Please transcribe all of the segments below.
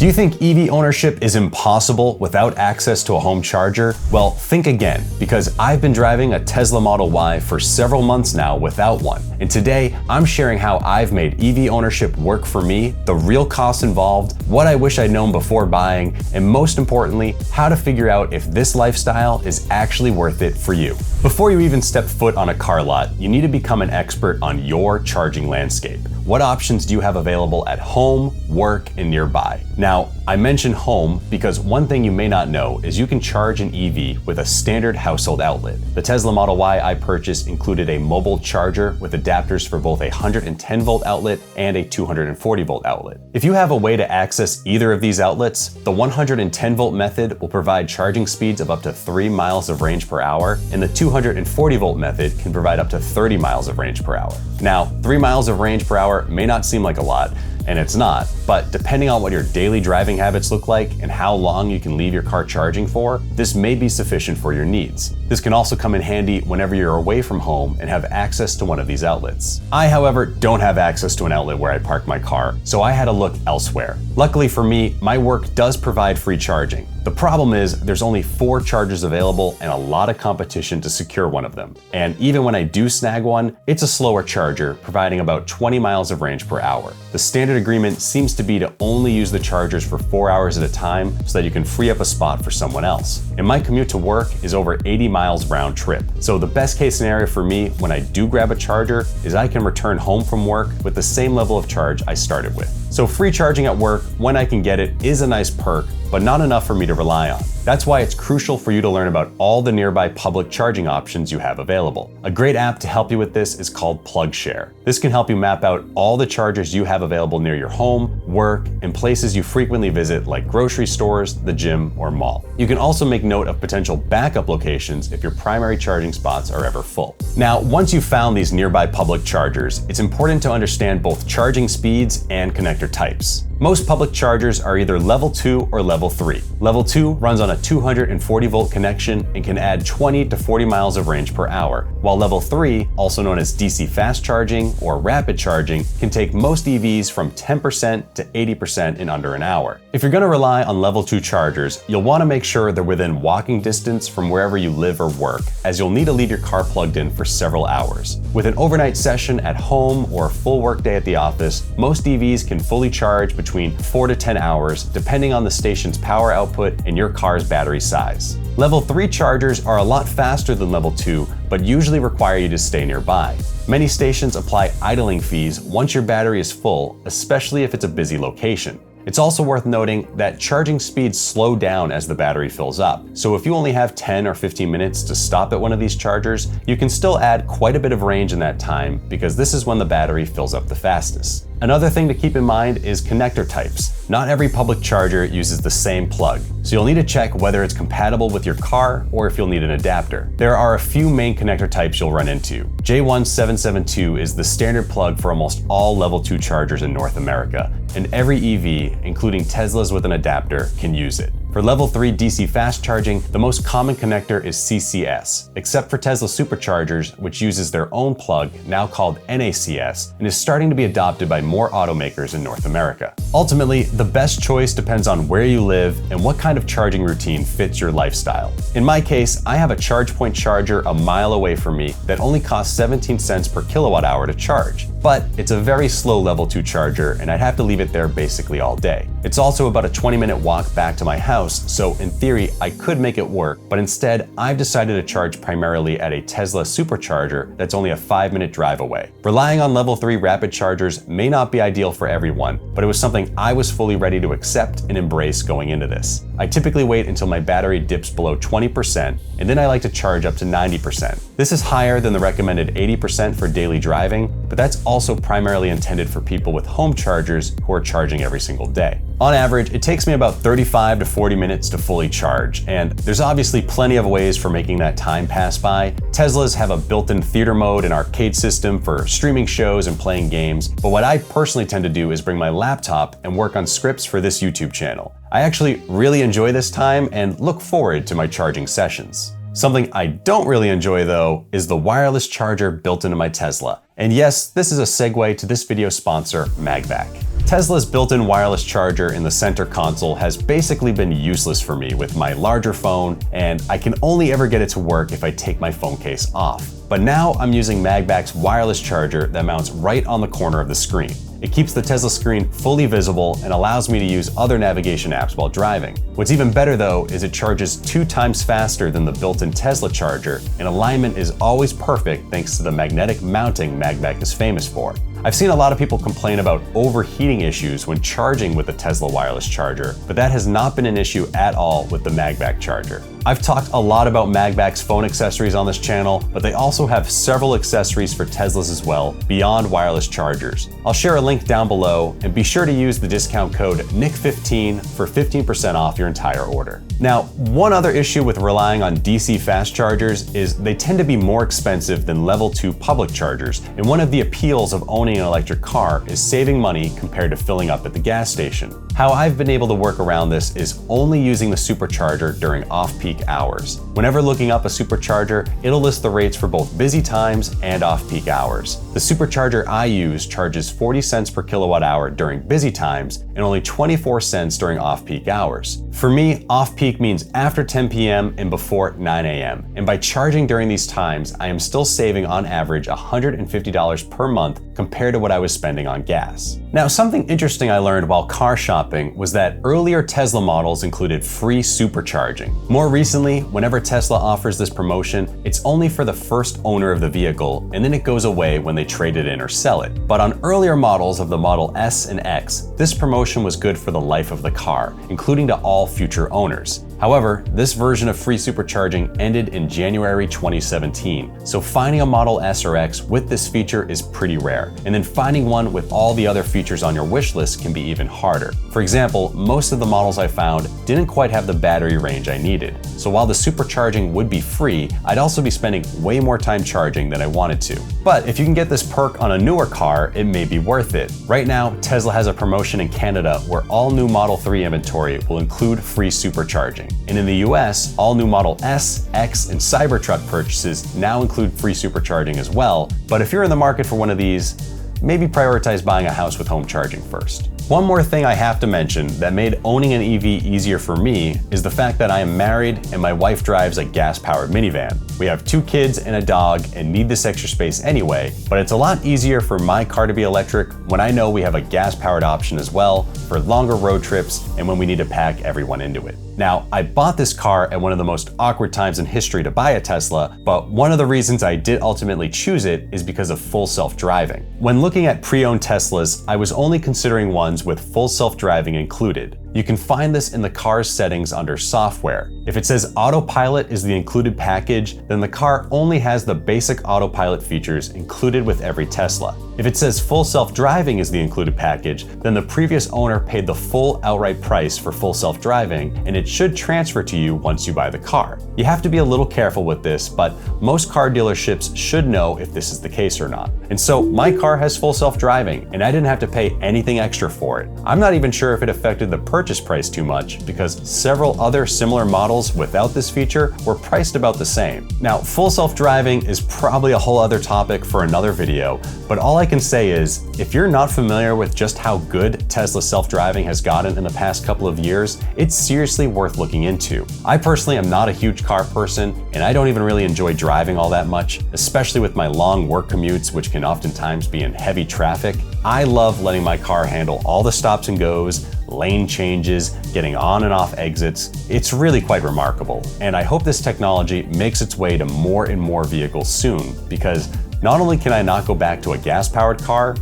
Do you think EV ownership is impossible without access to a home charger? Well, think again, because I've been driving a Tesla Model Y for several months now without one. And today, I'm sharing how I've made EV ownership work for me, the real costs involved, what I wish I'd known before buying, and most importantly, how to figure out if this lifestyle is actually worth it for you. Before you even step foot on a car lot, you need to become an expert on your charging landscape. What options do you have available at home, work, and nearby? Now, I mention home because one thing you may not know is you can charge an EV with a standard household outlet. The Tesla Model Y I purchased included a mobile charger with adapters for both a 110 volt outlet and a 240 volt outlet. If you have a way to access either of these outlets, the 110 volt method will provide charging speeds of up to 3 miles of range per hour, and the 240 volt method can provide up to 30 miles of range per hour. Now, 3 miles of range per hour may not seem like a lot, and it's not, but depending on what your daily driving habits look like and how long you can leave your car charging for, this may be sufficient for your needs. This can also come in handy whenever you're away from home and have access to one of these outlets. I, however, don't have access to an outlet where I park my car, so I had to look elsewhere. Luckily for me, my work does provide free charging. The problem is there's only 4 chargers available and a lot of competition to secure one of them. And even when I do snag one, it's a slower charger, providing about 20 miles of range per hour. The standard agreement seems to be to only use the chargers for 4 hours at a time so that you can free up a spot for someone else. And my commute to work is over 80 miles round trip. So the best case scenario for me when I do grab a charger is I can return home from work with the same level of charge I started with. So free charging at work, when I can get it, is a nice perk, but not enough for me to rely on. That's why it's crucial for you to learn about all the nearby public charging options you have available. A great app to help you with this is called PlugShare. This can help you map out all the chargers you have available near your home, work, and places you frequently visit like grocery stores, the gym, or mall. You can also make note of potential backup locations if your primary charging spots are ever full. Now, once you've found these nearby public chargers, it's important to understand both charging speeds and connector types. Most public chargers are either level 2 or level 3. Level 2 runs on a 240 volt connection and can add 20 to 40 miles of range per hour, while level 3, also known as DC fast charging or rapid charging, can take most EVs from 10% to 80% in under an hour. If you're going to rely on level 2 chargers, you'll want to make sure they're within walking distance from wherever you live or work, as you'll need to leave your car plugged in for several hours. With an overnight session at home or a full workday at the office, most EVs can fully charge between 4 to 10 hours, depending on the station's power output and your car's battery size. Level 3 chargers are a lot faster than level 2, but usually require you to stay nearby. Many stations apply idling fees once your battery is full, especially if it's a busy location. It's also worth noting that charging speeds slow down as the battery fills up. So if you only have 10 or 15 minutes to stop at one of these chargers, you can still add quite a bit of range in that time because this is when the battery fills up the fastest. Another thing to keep in mind is connector types. Not every public charger uses the same plug, so you'll need to check whether it's compatible with your car or if you'll need an adapter. There are a few main connector types you'll run into. J1772 is the standard plug for almost all level 2 chargers in North America, and every EV, including Teslas with an adapter, can use it. For level 3 DC fast charging, the most common connector is CCS, except for Tesla Superchargers, which uses their own plug, now called NACS, and is starting to be adopted by more automakers in North America. Ultimately, the best choice depends on where you live and what kind of charging routine fits your lifestyle. In my case, I have a ChargePoint charger a mile away from me that only costs 17 cents per kilowatt hour to charge. But it's a very slow level 2 charger, and I'd have to leave it there basically all day. It's also about a 20-minute walk back to my house, so in theory, I could make it work, but instead, I've decided to charge primarily at a Tesla Supercharger that's only a 5-minute drive away. Relying on level 3 rapid chargers may not be ideal for everyone, but it was something I was fully ready to accept and embrace going into this. I typically wait until my battery dips below 20%, and then I like to charge up to 90%. This is higher than the recommended 80% for daily driving, but that's also primarily intended for people with home chargers who are charging every single day. On average, it takes me about 35 to 40 minutes to fully charge, and there's obviously plenty of ways for making that time pass by. Teslas have a built-in theater mode and arcade system for streaming shows and playing games, but what I personally tend to do is bring my laptop and work on scripts for this YouTube channel. I actually really enjoy this time and look forward to my charging sessions. Something I don't really enjoy though is the wireless charger built into my Tesla. And yes, this is a segue to this video sponsor, MagBak. Tesla's built-in wireless charger in the center console has basically been useless for me with my larger phone, and I can only ever get it to work if I take my phone case off. But now I'm using MagBak's wireless charger that mounts right on the corner of the screen. It keeps the Tesla screen fully visible and allows me to use other navigation apps while driving. What's even better though is it charges 2 times faster than the built-in Tesla charger, and alignment is always perfect thanks to the magnetic mounting MagBak is famous for. I've seen a lot of people complain about overheating issues when charging with the Tesla wireless charger, but that has not been an issue at all with the MagBak charger. I've talked a lot about MagBak's phone accessories on this channel, but they also have several accessories for Teslas as well, beyond wireless chargers. I'll share a link down below, and be sure to use the discount code NICK15 for 15% off your entire order. Now, one other issue with relying on DC fast chargers is they tend to be more expensive than level 2 public chargers, and one of the appeals of owning an electric car is saving money compared to filling up at the gas station. How I've been able to work around this is only using the supercharger during off-peak hours. Whenever looking up a supercharger, it'll list the rates for both busy times and off-peak hours. The supercharger I use charges 40 cents per kilowatt hour during busy times and only 24 cents during off-peak hours. For me, off-peak means after 10 p.m. and before 9 a.m. And by charging during these times, I am still saving on average $150 per month compared to what I was spending on gas. Now, something interesting I learned while car shopping was that earlier Tesla models included free supercharging. More recently, whenever Tesla offers this promotion, it's only for the first owner of the vehicle, and then it goes away when they trade it in or sell it. But on earlier models of the Model S and X, this promotion was good for the life of the car, including to all future owners. However, this version of free supercharging ended in January 2017, so finding a Model S or X with this feature is pretty rare, and then finding one with all the other features on your wish list can be even harder. For example, most of the models I found didn't quite have the battery range I needed, so while the supercharging would be free, I'd also be spending way more time charging than I wanted to. But if you can get this perk on a newer car, it may be worth it. Right now, Tesla has a promotion in Canada where all new Model 3 inventory will include free supercharging. And in the US, all new Model S, X, and Cybertruck purchases now include free supercharging as well. But if you're in the market for one of these, maybe prioritize buying a house with home charging first. One more thing I have to mention that made owning an EV easier for me is the fact that I am married and my wife drives a gas-powered minivan. We have 2 kids and a dog and need this extra space anyway, but it's a lot easier for my car to be electric when I know we have a gas-powered option as well for longer road trips and when we need to pack everyone into it. Now, I bought this car at one of the most awkward times in history to buy a Tesla, but one of the reasons I did ultimately choose it is because of full self-driving. When looking at pre-owned Teslas, I was only considering ones with full self-driving included. You can find this in the car's settings under software. If it says autopilot is the included package, then the car only has the basic autopilot features included with every Tesla. If it says full self-driving is the included package, then the previous owner paid the full outright price for full self-driving, and it should transfer to you once you buy the car. You have to be a little careful with this, but most car dealerships should know if this is the case or not. And so my car has full self-driving, and I didn't have to pay anything extra for it. I'm not even sure if it affected the purchase price too much, because several other similar models without this feature were priced about the same. Now, full self-driving is probably a whole other topic for another video, but all I can say is, if you're not familiar with just how good Tesla self-driving has gotten in the past couple of years, it's seriously worth looking into. I personally am not a huge car person, and I don't even really enjoy driving all that much, especially with my long work commutes, which can oftentimes be in heavy traffic. I love letting my car handle all the stops and goes, lane changes, getting on and off exits. It's really quite remarkable, and I hope this technology makes its way to more and more vehicles soon, because not only can I not go back to a gas-powered car,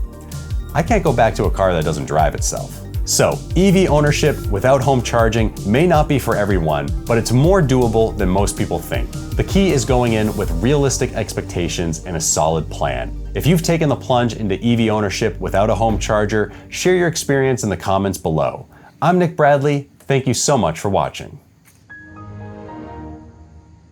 I can't go back to a car that doesn't drive itself. So, EV ownership without home charging may not be for everyone, but it's more doable than most people think. The key is going in with realistic expectations and a solid plan. If you've taken the plunge into EV ownership without a home charger, share your experience in the comments below. I'm Nick Bradley. Thank you so much for watching.